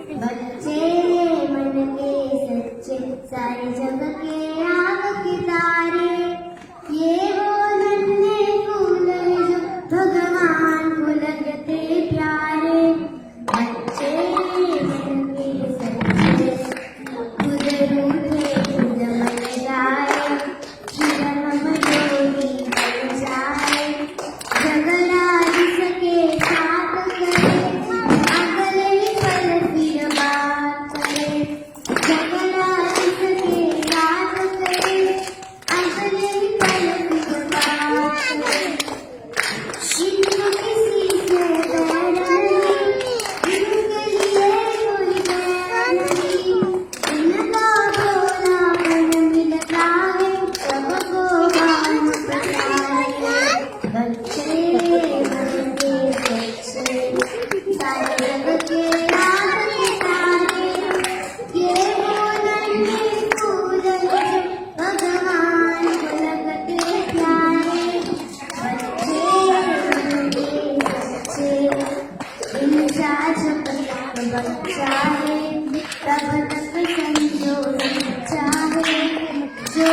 बच्चे मन के सच्चे सारे जग के आग के तारे, ये वो नन्हे फूल जो भगवान को लगते प्यारे। बच्चे मन के सच्चे खुद रूठे खुद मन जाए, फिर हम जोड़ी बन जाए। झगड़ा जिसके साथ करे अगले पल फिर बात करे, झगड़ा जिसके साथ करे अगले पल फिर बात करे। इनको किसी से बैर नहीं, इनके लिए कोई बैर नहीं, इनका भोलापन मिलता है सबको भान पसारे। बच्चे मन के सच्चे सारे जग के आग के तारे, ये वो नन्हे फूल जो भगवान को लगते प्यारे। बच्चे मन के सच्चे इनका जब तक बच्चा है तब तक संजो सच्चा है, जो